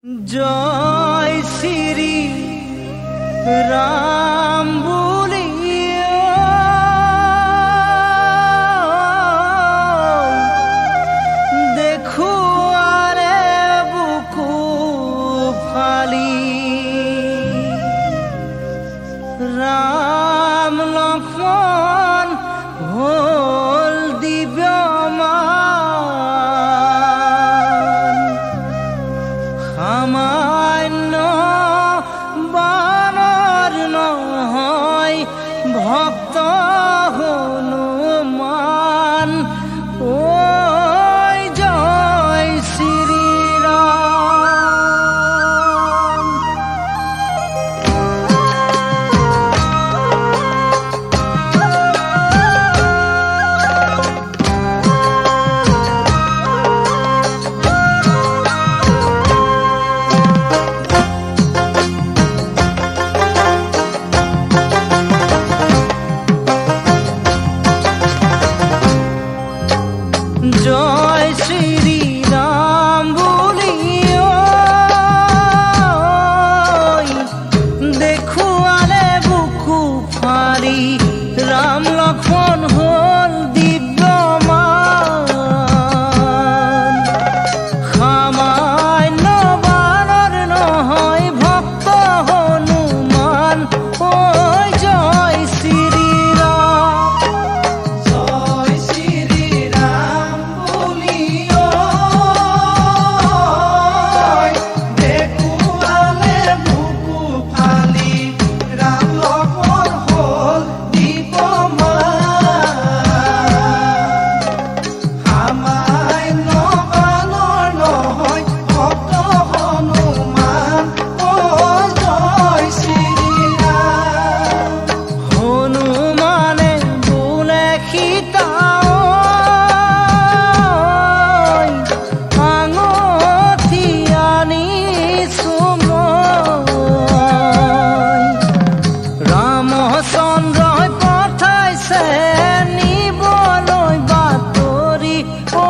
জয় শ্রী রাম বলিয়া দেখো আরে বুকু ফালি রাম লক্ষ্মণ হল দিব্যমান সামান্য বানর নহয় ভক্ত হনুমান ওই জয় শ্রীরাম। জয় শ্রী রাম বলিও দেখো আলে বুকু ফারি রাম লক্ষ্মণ হল দিব্যমান সামান্য বানর নহয় ভক্ত হনুমান ওই জয় শ্রী রাম। জয় শ্রী রাম বলিও দেখো আলে বুকু ফালি রাম লক্ষ্মণ হল দিব্যমান সামান্য বানর নহয় ভক্ত হনুমান ওই জয় শ্রী রাম। হনুমানে বলে সীতা আঙঠি আনিছো মই ৰামচন্দ্ৰই পঠাইছে নিবলৈ বাতৰি ঐ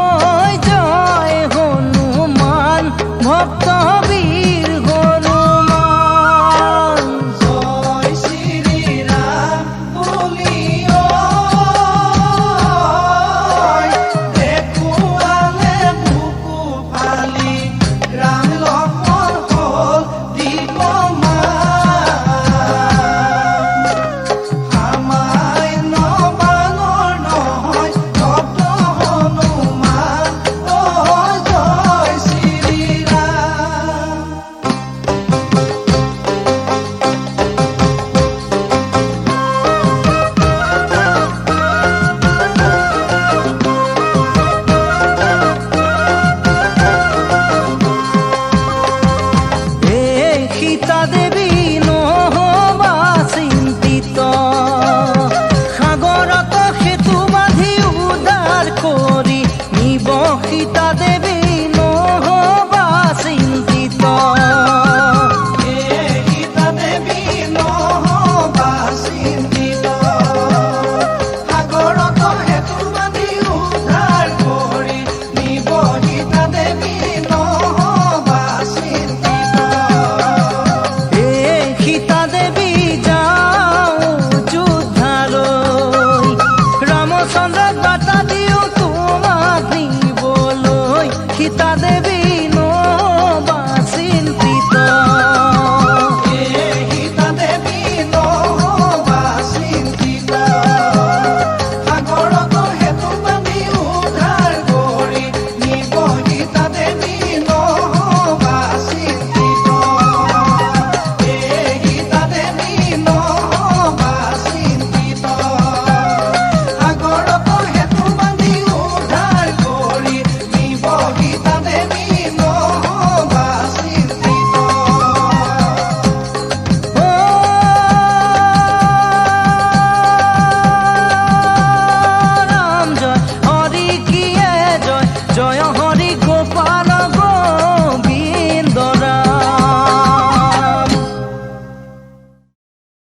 জয় হনুমান ভক্ত বীৰ হনুমান। জয় শ্রী রাম বলিও দেখো আলে বুকু ফালি রাম লক্ষ্মণ হল দিব্যমান সামান্য বানর নহয় ভক্ত হনুমান ওই জয় শ্রী রাম। এই সীতা দেৱী নহবা চিন্তিত সাগৰত সেতু বান্ধি উদ্ধাৰ কৰি নিব সীতা দেৱী নহবা চিন্তিত। সীতা দেৱী নহবা চিন্তিত সাগৰত সেতু বান্ধি উদ্ধাৰ কৰি নিব সীতা দেৱী নহবা চিন্তিত। এই সীতা দেৱী যাওঁ যুদ্ধালৈ ৰামচন্দ্ৰক বাটা দিওঁ তোমাক নিবলৈ সীতা দেৱী